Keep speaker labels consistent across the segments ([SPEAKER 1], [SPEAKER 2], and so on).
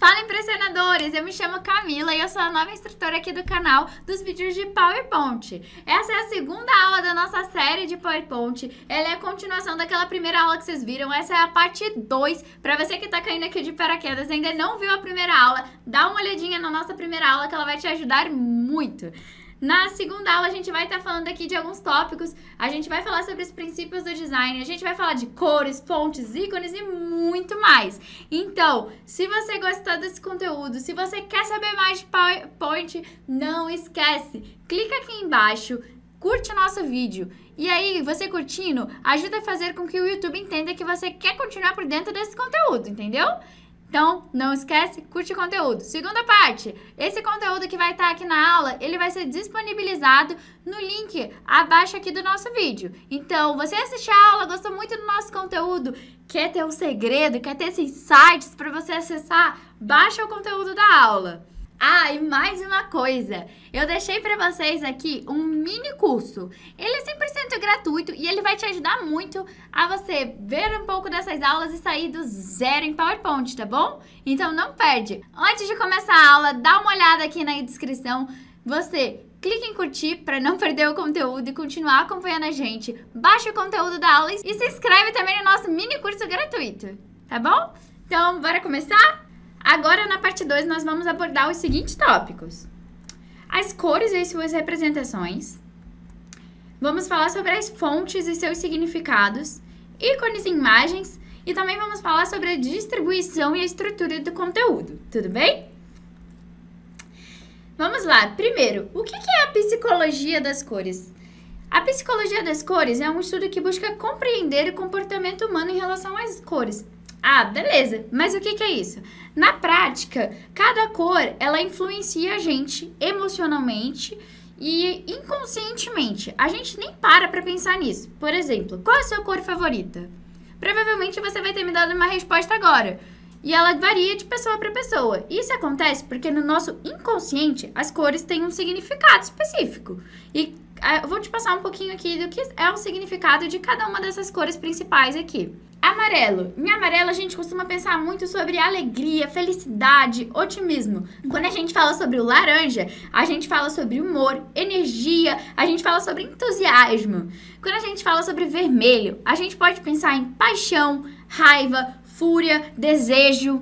[SPEAKER 1] Fala, impressionadores! Eu me chamo Camila e eu sou a nova instrutora aqui do canal dos vídeos de PowerPoint. Essa é a segunda aula da nossa série de PowerPoint. Ela é a continuação daquela primeira aula que vocês viram. Essa é a parte 2. Pra você que tá caindo aqui de paraquedas e ainda não viu a primeira aula, dá uma olhadinha na nossa primeira aula que ela vai te ajudar muito. Na segunda aula a gente vai estar falando aqui de alguns tópicos, a gente vai falar sobre os princípios do design, a gente vai falar de cores, fontes, ícones e muito mais. Então, se você gostou desse conteúdo, se você quer saber mais de PowerPoint, não esquece, clica aqui embaixo, curte o nosso vídeo. E aí, você curtindo, ajuda a fazer com que o YouTube entenda que você quer continuar por dentro desse conteúdo, entendeu? Então, não esquece, curte o conteúdo. Segunda parte, esse conteúdo que vai estar aqui na aula, ele vai ser disponibilizado no link abaixo aqui do nosso vídeo. Então, você assistiu a aula, gostou muito do nosso conteúdo, quer ter um segredo, quer ter esses sites para você acessar, baixa o conteúdo da aula. Ah, e mais uma coisa, eu deixei para vocês aqui um mini curso. Ele é 100% gratuito e ele vai te ajudar muito a você ver um pouco dessas aulas e sair do zero em PowerPoint, tá bom? Então não perde. Antes de começar a aula, dá uma olhada aqui na descrição. Você clica em curtir para não perder o conteúdo e continuar acompanhando a gente. Baixa o conteúdo da aula e se inscreve também no nosso mini curso gratuito, tá bom? Então, bora começar? Agora, na parte 2, nós vamos abordar os seguintes tópicos. As cores e suas representações. Vamos falar sobre as fontes e seus significados. Ícones e imagens. E também vamos falar sobre a distribuição e a estrutura do conteúdo. Tudo bem? Vamos lá. Primeiro, o que é a psicologia das cores? A psicologia das cores é um estudo que busca compreender o comportamento humano em relação às cores. Ah, beleza. Mas o que é isso? Na prática, cada cor, ela influencia a gente emocionalmente e inconscientemente. A gente nem para pensar nisso. Por exemplo, qual é a sua cor favorita? Provavelmente você vai ter me dado uma resposta agora. E ela varia de pessoa para pessoa. Isso acontece porque no nosso inconsciente, as cores têm um significado específico. E eu vou te passar um pouquinho aqui do que é o significado de cada uma dessas cores principais aqui. Amarelo. Em amarelo, a gente costuma pensar muito sobre alegria, felicidade, otimismo. Quando a gente fala sobre o laranja, a gente fala sobre humor, energia, a gente fala sobre entusiasmo. Quando a gente fala sobre vermelho, a gente pode pensar em paixão, raiva, fúria, desejo.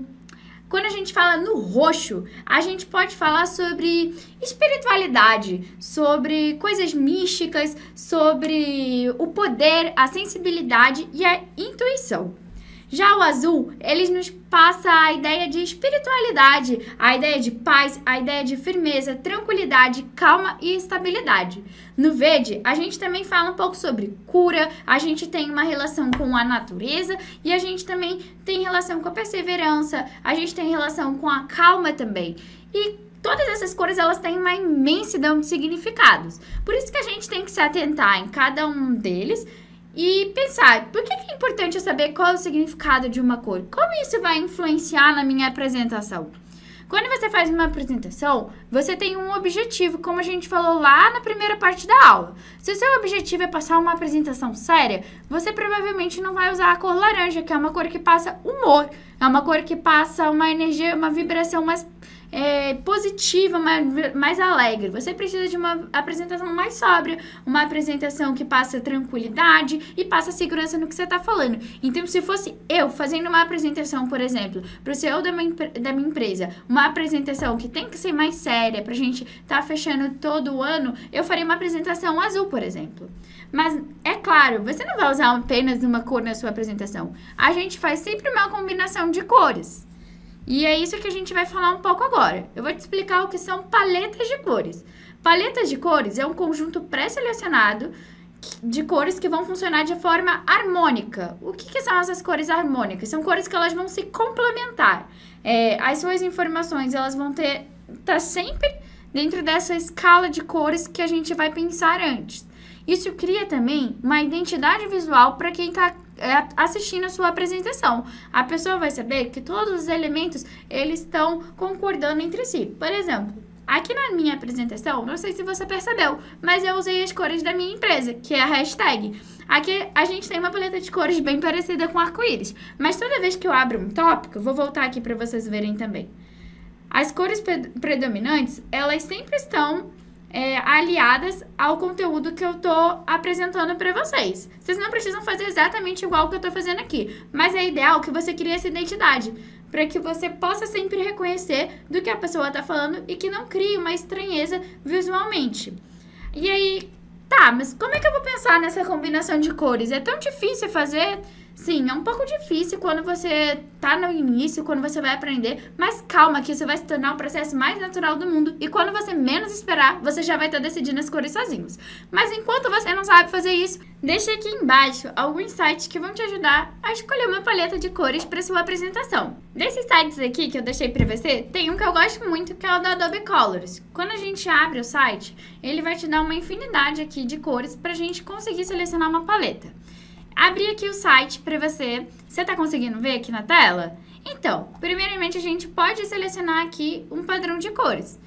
[SPEAKER 1] Quando a gente fala no roxo, a gente pode falar sobre espiritualidade, sobre coisas místicas, sobre o poder, a sensibilidade e a intuição. Já o azul, ele nos passa a ideia de espiritualidade, a ideia de paz, a ideia de firmeza, tranquilidade, calma e estabilidade. No verde, a gente também fala um pouco sobre cura, a gente tem uma relação com a natureza e a gente também tem relação com a perseverança, a gente tem relação com a calma também. E todas essas cores, elas têm uma imensidão de significados. Por isso que a gente tem que se atentar em cada um deles e pensar, por que é importante eu saber qual é o significado de uma cor? Como isso vai influenciar na minha apresentação? Quando você faz uma apresentação, você tem um objetivo, como a gente falou lá na primeira parte da aula. Se o seu objetivo é passar uma apresentação séria, você provavelmente não vai usar a cor laranja, que é uma cor que passa humor, é uma cor que passa uma energia, uma vibração mais positiva, mais alegre. Você precisa de uma apresentação mais sóbria, uma apresentação que passa tranquilidade e passa segurança no que você está falando. Então, se fosse eu fazendo uma apresentação, por exemplo, para o CEO da minha empresa, uma apresentação que tem que ser mais séria, para a gente estar fechando todo o ano, eu faria uma apresentação azul, por exemplo. Mas, é claro, você não vai usar apenas uma cor na sua apresentação. A gente faz sempre uma combinação de cores. E é isso que a gente vai falar um pouco agora. Eu vou te explicar o que são paletas de cores. Paletas de cores é um conjunto pré-selecionado de cores que vão funcionar de forma harmônica. O que são essas cores harmônicas? São cores que elas vão se complementar. As suas informações, elas vão estar sempre dentro dessa escala de cores que a gente vai pensar antes. Isso cria também uma identidade visual para quem está assistindo a sua apresentação. A pessoa vai saber que todos os elementos, eles estão concordando entre si. Por exemplo, aqui na minha apresentação, não sei se você percebeu, mas eu usei as cores da minha empresa, que é a hashtag. Aqui a gente tem uma paleta de cores bem parecida com arco-íris, mas toda vez que eu abro um tópico, vou voltar aqui para vocês verem também. As cores predominantes, elas sempre estão aliadas ao conteúdo que eu tô apresentando para vocês. Vocês não precisam fazer exatamente igual o que eu tô fazendo aqui, mas é ideal que você crie essa identidade, para que você possa sempre reconhecer do que a pessoa tá falando e que não crie uma estranheza visualmente. E aí, tá, mas como é que eu vou pensar nessa combinação de cores? É tão difícil fazer? Sim, é um pouco difícil quando você tá no início, quando você vai aprender, mas calma que isso vai se tornar o processo mais natural do mundo e quando você menos esperar, você já vai estar decidindo as cores sozinhos. Mas enquanto você não sabe fazer isso, deixa aqui embaixo alguns sites que vão te ajudar a escolher uma paleta de cores para sua apresentação. Desses sites aqui que eu deixei para você, tem um que eu gosto muito, que é o da Adobe Colors. Quando a gente abre o site, ele vai te dar uma infinidade aqui de cores para a gente conseguir selecionar uma paleta. Abri aqui o site para você. Você está conseguindo ver aqui na tela? Então, primeiramente a gente pode selecionar aqui um padrão de cores.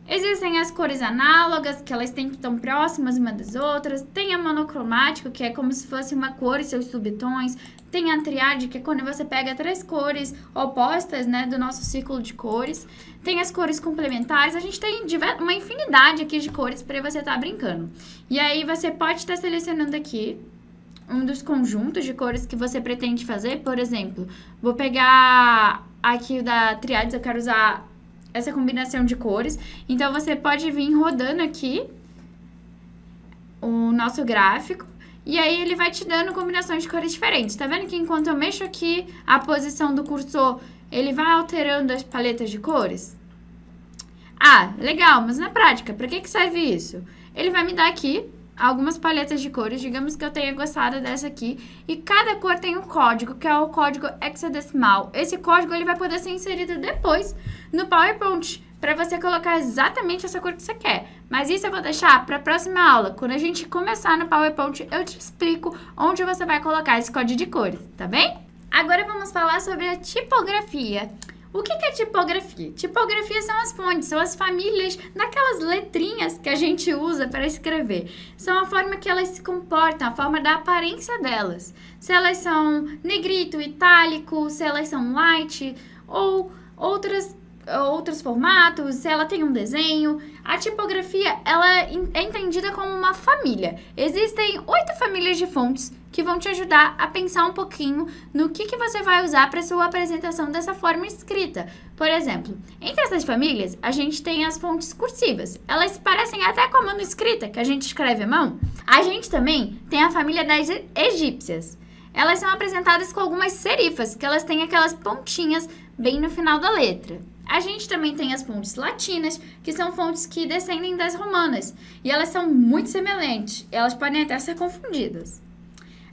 [SPEAKER 1] Existem as cores análogas, que elas têm que estar próximas uma das outras. Tem a monocromático, que é como se fosse uma cor e seus subtons. Tem a triade, que é quando você pega 3 cores opostas, né, do nosso círculo de cores. Tem as cores complementares. A gente tem uma infinidade aqui de cores para você estar brincando. E aí você pode estar selecionando aqui um dos conjuntos de cores que você pretende fazer. Por exemplo, vou pegar aqui o da Triades, eu quero usar essa combinação de cores. Então, você pode vir rodando aqui o nosso gráfico e aí ele vai te dando combinações de cores diferentes. Tá vendo que enquanto eu mexo aqui a posição do cursor, ele vai alterando as paletas de cores? Ah, legal, mas na prática, para que serve isso? Ele vai me dar aqui algumas paletas de cores, digamos que eu tenha gostado dessa aqui, e cada cor tem um código, que é o código hexadecimal. Esse código ele vai poder ser inserido depois no PowerPoint, para você colocar exatamente essa cor que você quer. Mas isso eu vou deixar para a próxima aula. Quando a gente começar no PowerPoint, eu te explico onde você vai colocar esse código de cores, tá bem? Agora vamos falar sobre a tipografia. O que é tipografia? Tipografia são as fontes, são as famílias daquelas letrinhas que a gente usa para escrever. São a forma que elas se comportam, a forma da aparência delas. Se elas são negrito, itálico, se elas são light ou outros formatos, se ela tem um desenho. A tipografia ela é entendida como uma família. Existem 8 famílias de fontes que vão te ajudar a pensar um pouquinho no que você vai usar para sua apresentação dessa forma escrita. Por exemplo, entre essas famílias, a gente tem as fontes cursivas. Elas parecem até com a manuscrita, que a gente escreve à mão. A gente também tem a família das egípcias. Elas são apresentadas com algumas serifas, que elas têm aquelas pontinhas bem no final da letra. A gente também tem as fontes latinas, que são fontes que descendem das romanas. E elas são muito semelhantes, elas podem até ser confundidas.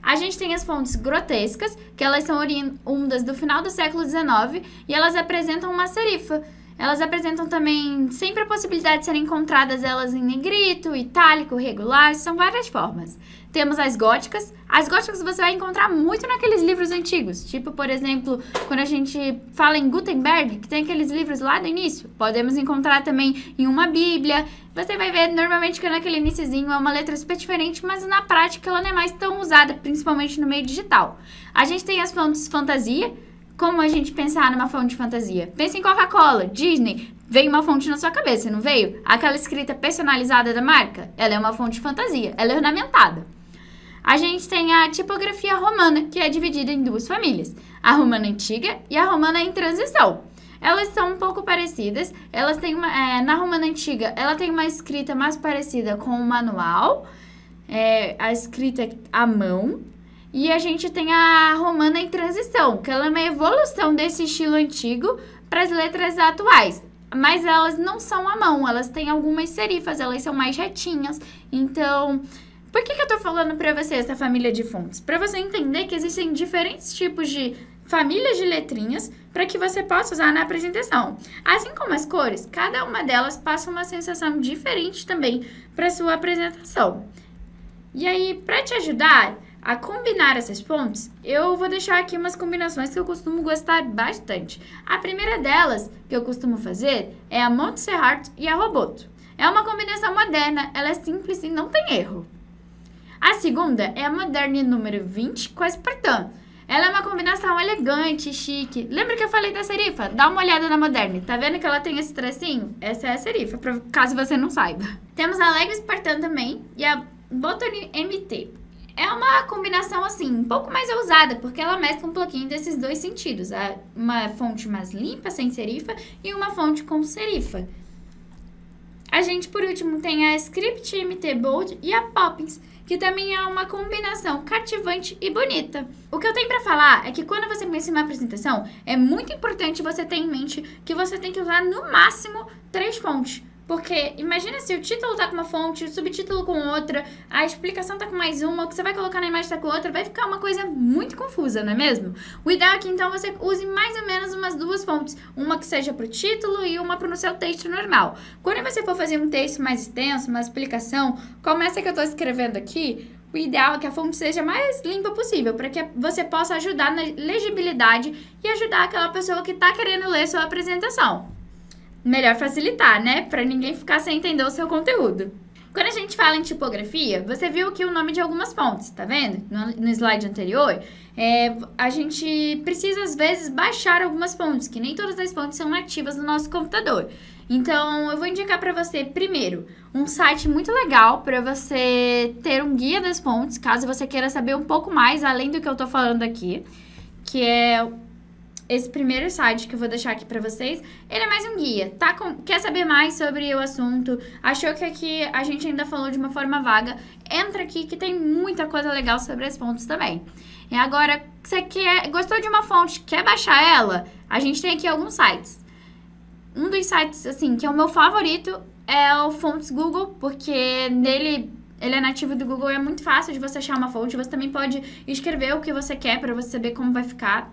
[SPEAKER 1] A gente tem as fontes grotescas, que elas são oriundas do final do século XIX e elas apresentam uma serifa. Elas apresentam também sempre a possibilidade de serem encontradas elas em negrito, itálico, regular, são várias formas. Temos as góticas. As góticas você vai encontrar muito naqueles livros antigos. Tipo, por exemplo, quando a gente fala em Gutenberg, que tem aqueles livros lá do início. Podemos encontrar também em uma bíblia. Você vai ver normalmente que naquele iniciozinho é uma letra super diferente, mas na prática ela não é mais tão usada, principalmente no meio digital. A gente tem as fontes fantasia. Como a gente pensar numa fonte de fantasia? Pensa em Coca-Cola, Disney. Veio uma fonte na sua cabeça, não veio? Aquela escrita personalizada da marca? Ela é uma fonte de fantasia, ela é ornamentada. A gente tem a tipografia romana, que é dividida em 2 famílias. A romana antiga e a romana em transição. Elas são um pouco parecidas. Elas têm na romana antiga, ela tem uma escrita mais parecida com o manual. A escrita à mão. E a gente tem a romana em transição, que ela é uma evolução desse estilo antigo para as letras atuais. Mas elas não são à mão, elas têm algumas serifas, elas são mais retinhas. Então, por que eu tô falando para você essa família de fontes? Para você entender que existem diferentes tipos de famílias de letrinhas para que você possa usar na apresentação. Assim como as cores, cada uma delas passa uma sensação diferente também para sua apresentação. E aí, para te ajudar a combinar essas fontes, eu vou deixar aqui umas combinações que eu costumo gostar bastante. A primeira delas, que eu costumo fazer, é a Montserrat e a Roboto. É uma combinação moderna, ela é simples e não tem erro. A segunda é a Moderne número 20 com a Spartan. Ela é uma combinação elegante, chique. Lembra que eu falei da serifa? Dá uma olhada na Moderne. Tá vendo que ela tem esse tracinho? Essa é a serifa, caso você não saiba. Temos a Lego Spartan também e a Botany MT. É uma combinação, assim, um pouco mais ousada, porque ela mescla um pouquinho desses dois sentidos. Uma fonte mais limpa, sem serifa, e uma fonte com serifa. A gente, por último, tem a Script MT Bold e a Poppins, que também é uma combinação cativante e bonita. O que eu tenho pra falar é que quando você pensa em uma apresentação, é muito importante você ter em mente que você tem que usar, no máximo, 3 fontes. Porque imagina se o título tá com uma fonte, o subtítulo com outra, a explicação tá com mais uma, o que você vai colocar na imagem tá com outra, vai ficar uma coisa muito confusa, não é mesmo? O ideal é que então você use mais ou menos umas 2 fontes, uma que seja pro título e uma pro seu texto normal. Quando você for fazer um texto mais extenso, uma explicação, como essa que eu tô escrevendo aqui, o ideal é que a fonte seja mais limpa possível, para que você possa ajudar na legibilidade e ajudar aquela pessoa que tá querendo ler sua apresentação. Melhor facilitar, né? Pra ninguém ficar sem entender o seu conteúdo. Quando a gente fala em tipografia, você viu aqui o nome de algumas fontes, tá vendo? No slide anterior, a gente precisa, às vezes, baixar algumas fontes, que nem todas as fontes são nativas no nosso computador. Então, eu vou indicar pra você, primeiro, um site muito legal pra você ter um guia das fontes, caso você queira saber um pouco mais, além do que eu tô falando aqui, que é esse primeiro site que eu vou deixar aqui pra vocês. Ele é mais um guia, tá? Quer saber mais sobre o assunto? Achou que aqui a gente ainda falou de uma forma vaga? Entra aqui que tem muita coisa legal sobre as fontes também. E agora, você gostou de uma fonte, quer baixar ela? A gente tem aqui alguns sites. Um dos sites, assim, que é o meu favorito é o Fontes Google, porque nele ele é nativo do Google e é muito fácil de você achar uma fonte. Você também pode escrever o que você quer pra você saber como vai ficar.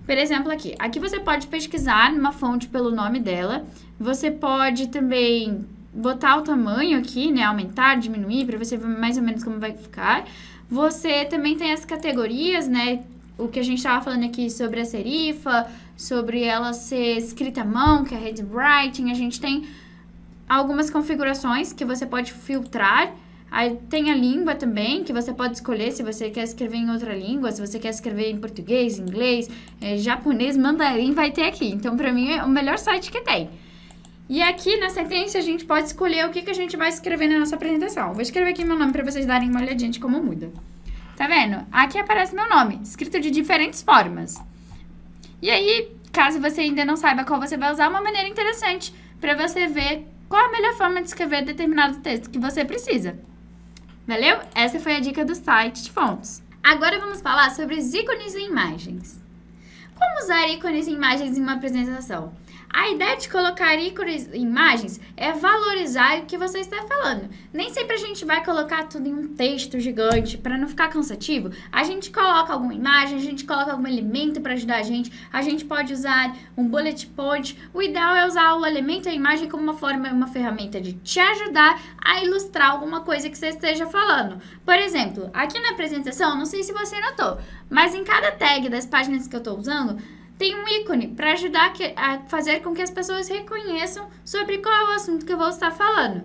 [SPEAKER 1] Por exemplo, aqui você pode pesquisar numa fonte pelo nome dela. Você pode também botar o tamanho aqui, né? Aumentar, diminuir, para você ver mais ou menos como vai ficar. Você também tem as categorias, né? O que a gente estava falando aqui sobre a serifa, sobre ela ser escrita à mão, que é handwriting. A gente tem algumas configurações que você pode filtrar. Aí tem a língua também, que você pode escolher se você quer escrever em outra língua, se você quer escrever em português, inglês, japonês, mandarim, vai ter aqui. Então, pra mim, é o melhor site que tem. E aqui na sentença, a gente pode escolher o que a gente vai escrever na nossa apresentação. Vou escrever aqui meu nome pra vocês darem uma olhadinha de como muda. Tá vendo? Aqui aparece meu nome, escrito de diferentes formas. E aí, caso você ainda não saiba qual você vai usar, uma maneira interessante pra você ver qual a melhor forma de escrever determinado texto que você precisa. Valeu? Essa foi a dica do site de fontes. Agora vamos falar sobre os ícones e imagens. Como usar ícones e imagens em uma apresentação? A ideia de colocar ícones e imagens é valorizar o que você está falando. Nem sempre a gente vai colocar tudo em um texto gigante para não ficar cansativo. A gente coloca alguma imagem, a gente coloca algum elemento para ajudar a gente pode usar um bullet point. O ideal é usar o elemento e a imagem como uma ferramenta de te ajudar a ilustrar alguma coisa que você esteja falando. Por exemplo, aqui na apresentação, não sei se você notou, mas em cada tag das páginas que eu estou usando, tem um ícone para ajudar a fazer com que as pessoas reconheçam sobre qual é o assunto que eu vou estar falando.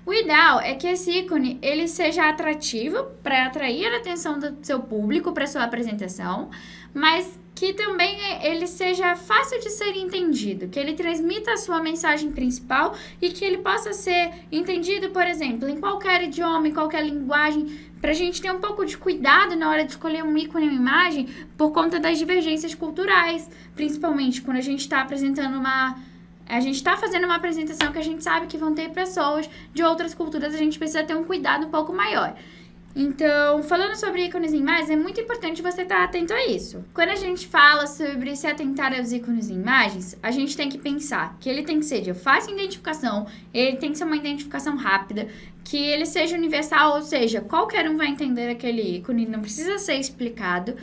[SPEAKER 1] O ideal é que esse ícone ele seja atrativo para atrair a atenção do seu público para sua apresentação, mas que também ele seja fácil de ser entendido, que ele transmita a sua mensagem principal e que ele possa ser entendido, por exemplo, em qualquer idioma, em qualquer linguagem, para a gente ter um pouco de cuidado na hora de escolher um ícone ou uma imagem por conta das divergências culturais, principalmente quando a gente está apresentando a gente está fazendo uma apresentação que a gente sabe que vão ter pessoas de outras culturas, a gente precisa ter um cuidado um pouco maior. Então, falando sobre ícones e imagens, é muito importante você estar atento a isso. Quando a gente fala sobre se atentar aos ícones e imagens, a gente tem que pensar que ele tem que ser de fácil identificação, ele tem que ser uma identificação rápida, que ele seja universal, ou seja, qualquer um vai entender aquele ícone, não precisa ser explicado.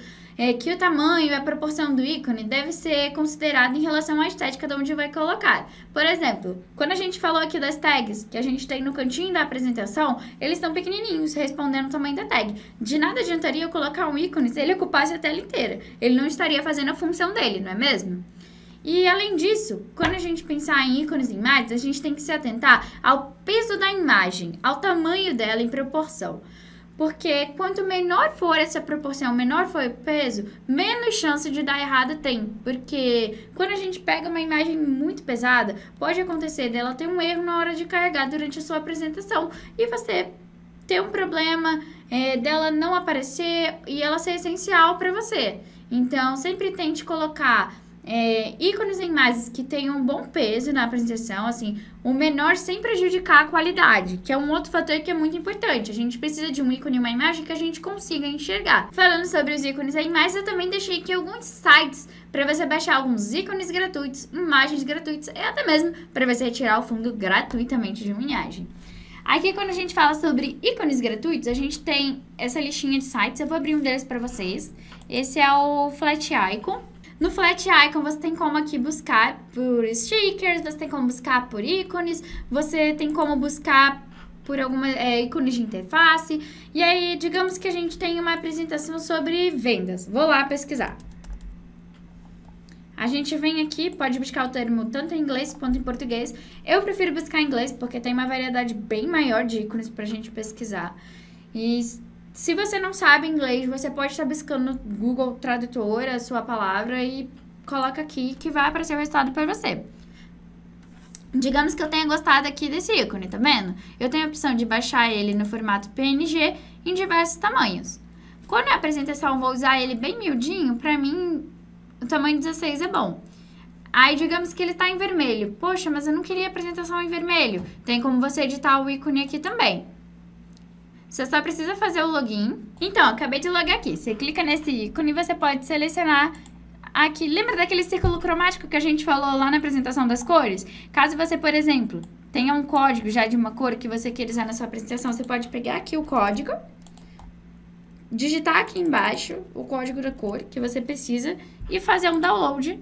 [SPEAKER 1] Que o tamanho e a proporção do ícone deve ser considerado em relação à estética de onde vai colocar. Por exemplo, quando a gente falou aqui das tags que a gente tem no cantinho da apresentação, eles estão pequenininhos, respondendo o tamanho da tag. De nada adiantaria eu colocar um ícone se ele ocupasse a tela inteira. Ele não estaria fazendo a função dele, não é mesmo? E além disso, quando a gente pensar em ícones e imagens, a gente tem que se atentar ao peso da imagem, ao tamanho dela em proporção. Porque quanto menor for essa proporção, menor for o peso, menos chance de dar errado tem. Porque quando a gente pega uma imagem muito pesada, pode acontecer dela ter um erro na hora de carregar durante a sua apresentação. E você ter um problema dela não aparecer e ela ser essencial para você. Então, sempre tente colocar ícones em imagens que tenham um bom peso na apresentação, assim, o menor sem prejudicar a qualidade, que é um outro fator que é muito importante. A gente precisa de um ícone e uma imagem que a gente consiga enxergar. Falando sobre os ícones e imagens, eu também deixei aqui alguns sites para você baixar alguns ícones gratuitos, imagens gratuitas e até mesmo para você retirar o fundo gratuitamente de uma imagem. Aqui, quando a gente fala sobre ícones gratuitos, a gente tem essa listinha de sites. Eu vou abrir um deles para vocês. Esse é o Flat Icon. No Flat Icon, você tem como aqui buscar por stickers, você tem como buscar por ícones, você tem como buscar por algumas ícones de interface. E aí, digamos que a gente tem uma apresentação sobre vendas. Vou lá pesquisar. A gente vem aqui, pode buscar o termo tanto em inglês quanto em português. Eu prefiro buscar em inglês porque tem uma variedade bem maior de ícones pra gente pesquisar. E se você não sabe inglês, você pode estar buscando no Google Tradutor a sua palavra e coloca aqui que vai aparecer o resultado para você. Digamos que eu tenha gostado aqui desse ícone, tá vendo? Eu tenho a opção de baixar ele no formato PNG em diversos tamanhos. Quando é apresentação, eu vou usar ele bem miudinho, pra mim o tamanho 16 é bom. Aí, digamos que ele tá em vermelho. Poxa, mas eu não queria apresentação em vermelho. Tem como você editar o ícone aqui também. Você só precisa fazer o login. Então, acabei de logar aqui. Você clica nesse ícone e você pode selecionar aqui. Lembra daquele círculo cromático que a gente falou lá na apresentação das cores? Caso você, por exemplo, tenha um código já de uma cor que você queira usar na sua apresentação, você pode pegar aqui o código, digitar aqui embaixo o código da cor que você precisa e fazer um download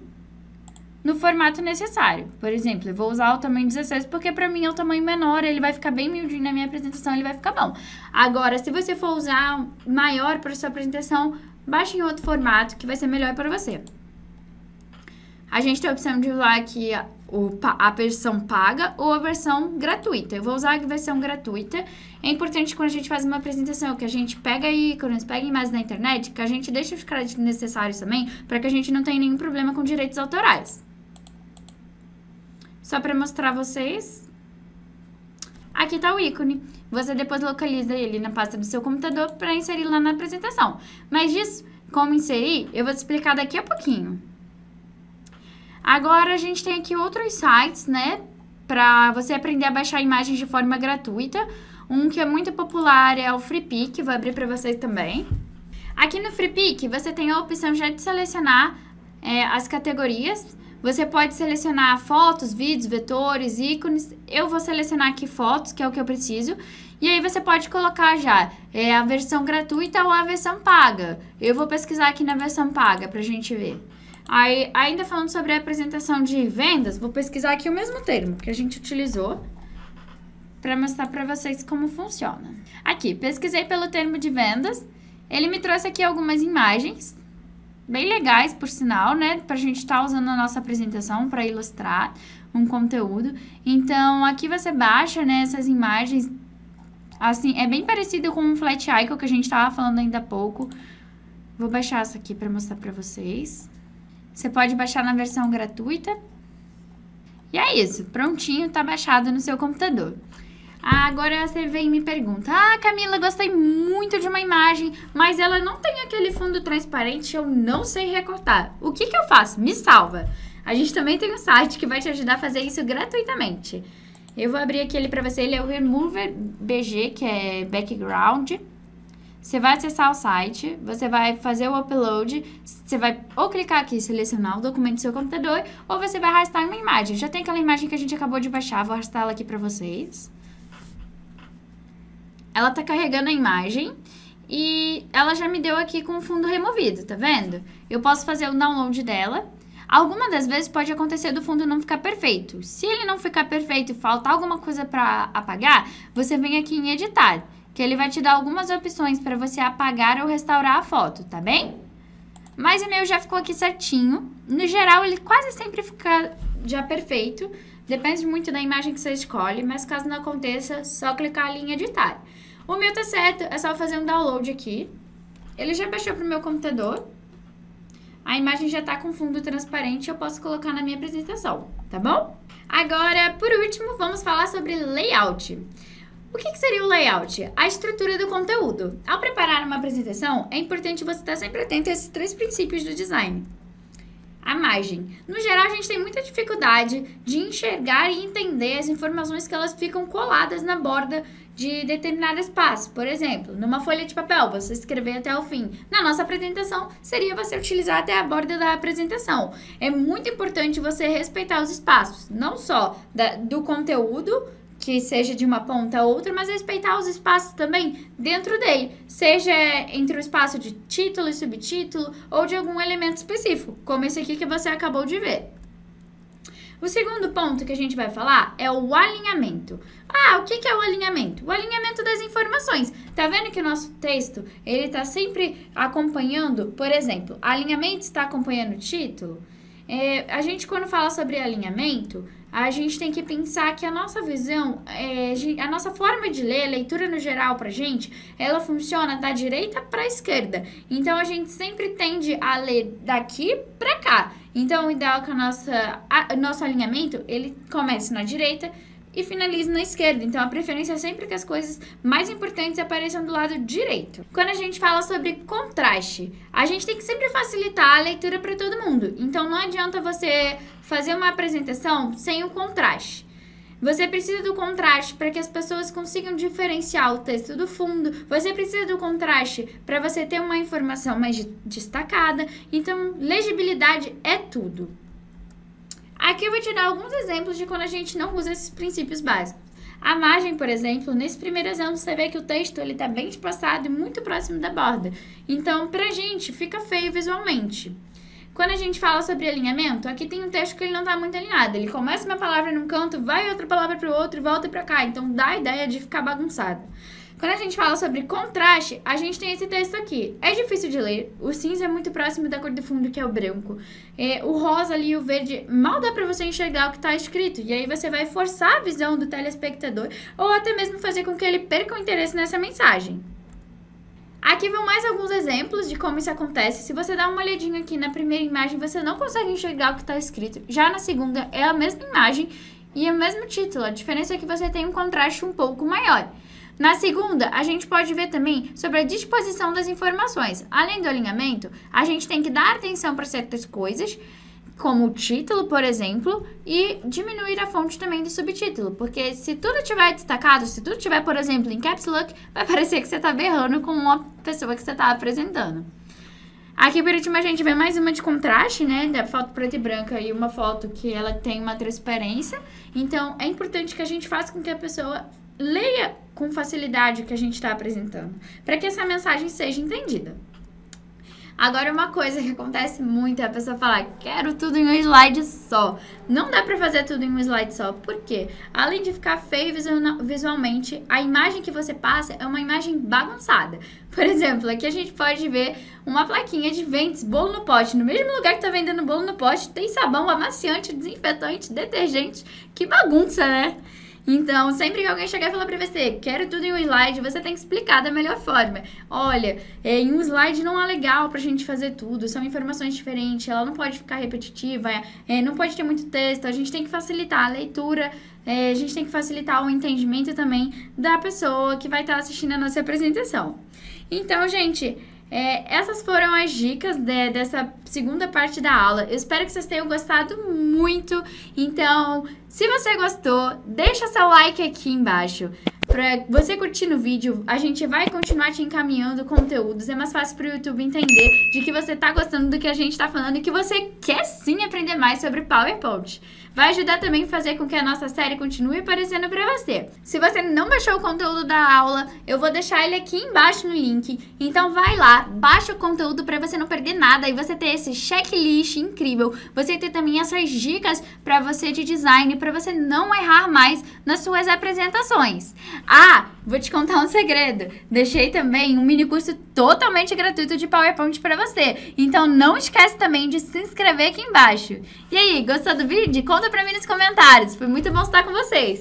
[SPEAKER 1] no formato necessário. Por exemplo, eu vou usar o tamanho 16 porque pra mim é o tamanho menor, ele vai ficar bem miudinho na minha apresentação, ele vai ficar bom. Agora, se você for usar maior para sua apresentação, baixe em outro formato que vai ser melhor para você. A gente tem a opção de usar aqui a versão paga ou a versão gratuita. Eu vou usar a versão gratuita. É importante quando a gente faz uma apresentação que a gente pega ícones, pega imagens na internet, que a gente deixa os créditos necessários também, para que a gente não tenha nenhum problema com direitos autorais. Só para mostrar a vocês, aqui está o ícone. Você depois localiza ele na pasta do seu computador para inserir lá na apresentação. Mas disso, como inserir, eu vou te explicar daqui a pouquinho. Agora a gente tem aqui outros sites, né, para você aprender a baixar imagens de forma gratuita. Um que é muito popular é o Freepik, vou abrir para vocês também. Aqui no Freepik você tem a opção já de selecionar as categorias. Você pode selecionar fotos, vídeos, vetores, ícones. Eu vou selecionar aqui fotos, que é o que eu preciso. E aí você pode colocar já a versão gratuita ou a versão paga. Eu vou pesquisar aqui na versão paga pra gente ver. Aí, ainda falando sobre a apresentação de vendas, vou pesquisar aqui o mesmo termo que a gente utilizou para mostrar para vocês como funciona. Aqui, pesquisei pelo termo de vendas. Ele me trouxe aqui algumas imagens bem legais, por sinal, né? Pra gente estar usando na nossa apresentação para ilustrar um conteúdo. Então, aqui você baixa, né, essas imagens. Assim, é bem parecido com um Flat Icon que a gente estava falando ainda há pouco. Vou baixar essa aqui para mostrar para vocês. Você pode baixar na versão gratuita. E é isso, prontinho, tá baixado no seu computador. Agora você vem e me pergunta: ah, Camila, gostei muito de uma imagem, mas ela não tem aquele fundo transparente, eu não sei recortar. O que eu faço? Me salva. A gente também tem um site que vai te ajudar a fazer isso gratuitamente. Eu vou abrir aqui ele pra você, ele é o Remover BG, que é background. Você vai acessar o site, você vai fazer o upload, você vai ou clicar aqui e selecionar o documento do seu computador, ou você vai arrastar uma imagem. Já tem aquela imagem que a gente acabou de baixar, vou arrastar ela aqui pra vocês. Ela tá carregando a imagem e ela já me deu aqui com o fundo removido, tá vendo? Eu posso fazer o download dela. Algumas das vezes pode acontecer do fundo não ficar perfeito. Se ele não ficar perfeito e faltar alguma coisa pra apagar, você vem aqui em editar, que ele vai te dar algumas opções para você apagar ou restaurar a foto, tá bem? Mas o meu já ficou aqui certinho. No geral, ele quase sempre fica já perfeito. Depende muito da imagem que você escolhe, mas caso não aconteça, só clicar ali em editar. O meu tá certo, é só fazer um download aqui. Ele já baixou pro meu computador. A imagem já tá com fundo transparente, eu posso colocar na minha apresentação, tá bom? Agora, por último, vamos falar sobre layout. O que seria o layout? A estrutura do conteúdo. Ao preparar uma apresentação, é importante você estar sempre atento a esses 3 princípios do design. A margem. No geral, a gente tem muita dificuldade de enxergar e entender as informações que elas ficam coladas na borda de determinado espaço. Por exemplo, numa folha de papel, você escrever até o fim. Na nossa apresentação, seria você utilizar até a borda da apresentação. É muito importante você respeitar os espaços, não só do conteúdo, que seja de uma ponta a outra, mas respeitar os espaços também dentro dele, seja entre o espaço de título e subtítulo ou de algum elemento específico, como esse aqui que você acabou de ver. O segundo ponto que a gente vai falar é o alinhamento. O que é o alinhamento? O alinhamento das informações. Tá vendo que o nosso texto, ele tá sempre acompanhando, por exemplo, alinhamento está acompanhando o título? A gente, quando fala sobre alinhamento, a gente tem que pensar que a nossa visão, a nossa forma de ler, a leitura no geral pra gente, ela funciona da direita pra esquerda. Então, a gente sempre tende a ler daqui pra cá. Então, o ideal é que o nosso alinhamento, ele comece na direita e finalize na esquerda. Então, a preferência é sempre que as coisas mais importantes apareçam do lado direito. Quando a gente fala sobre contraste, a gente tem que sempre facilitar a leitura para todo mundo. Então, não adianta você fazer uma apresentação sem o contraste. Você precisa do contraste para que as pessoas consigam diferenciar o texto do fundo. Você precisa do contraste para você ter uma informação mais destacada. Então, legibilidade é tudo. Aqui eu vou te dar alguns exemplos de quando a gente não usa esses princípios básicos. A margem, por exemplo, nesse primeiro exemplo você vê que o texto está bem espaçado e muito próximo da borda. Então, pra gente, fica feio visualmente. Quando a gente fala sobre alinhamento, aqui tem um texto que ele não está muito alinhado. Ele começa uma palavra num canto, vai outra palavra para o outro e volta para cá. Então, dá a ideia de ficar bagunçado. Quando a gente fala sobre contraste, a gente tem esse texto aqui. É difícil de ler, o cinza é muito próximo da cor do fundo, que é o branco. O rosa ali e o verde, mal dá pra você enxergar o que tá escrito. E aí você vai forçar a visão do telespectador ou até mesmo fazer com que ele perca o interesse nessa mensagem. Aqui vão mais alguns exemplos de como isso acontece. Se você dá uma olhadinha aqui na primeira imagem, você não consegue enxergar o que tá escrito. Já na segunda é a mesma imagem e o mesmo título. A diferença é que você tem um contraste um pouco maior. Na segunda, a gente pode ver também sobre a disposição das informações. Além do alinhamento, a gente tem que dar atenção para certas coisas, como o título, por exemplo, e diminuir a fonte também do subtítulo, porque se tudo estiver destacado, se tudo estiver, por exemplo, em caps lock, vai parecer que você está berrando com uma pessoa que você está apresentando. Aqui, por último, a gente vê mais uma de contraste, né, da foto preta e branca e uma foto que ela tem uma transparência. Então, é importante que a gente faça com que a pessoa leia com facilidade o que a gente está apresentando, para que essa mensagem seja entendida. Agora, uma coisa que acontece muito é a pessoa falar, quero tudo em um slide só. Não dá pra fazer tudo em um slide só, por quê? Além de ficar feio visualmente, a imagem que você passa é uma imagem bagunçada. Por exemplo, aqui a gente pode ver uma plaquinha de Ventes bolo no pote. No mesmo lugar que tá vendendo bolo no pote, tem sabão, amaciante, desinfetante, detergente. Que bagunça, né? Então, sempre que alguém chegar e falar pra você, quero tudo em um slide, você tem que explicar da melhor forma. Olha, em um slide não é legal pra gente fazer tudo, são informações diferentes, ela não pode ficar repetitiva, não pode ter muito texto, a gente tem que facilitar a leitura, a gente tem que facilitar o entendimento também da pessoa que vai estar assistindo a nossa apresentação. Então, gente, essas foram as dicas dessa segunda parte da aula. Eu espero que vocês tenham gostado muito. Então, se você gostou, deixa seu like aqui embaixo. Pra você curtir no vídeo, a gente vai continuar te encaminhando conteúdos. É mais fácil para o YouTube entender de que você tá gostando do que a gente tá falando e que você quer sim aprender mais sobre PowerPoint. Vai ajudar também a fazer com que a nossa série continue aparecendo para você. Se você não baixou o conteúdo da aula, eu vou deixar ele aqui embaixo no link. Então vai lá, baixa o conteúdo para você não perder nada e você ter esse checklist incrível. Você ter também essas dicas para você de design, para você não errar mais nas suas apresentações. Vou te contar um segredo. Deixei também um mini curso totalmente gratuito de PowerPoint para você. Então não esquece também de se inscrever aqui embaixo. E aí, gostou do vídeo? Conta pra mim nos comentários. Foi muito bom estar com vocês.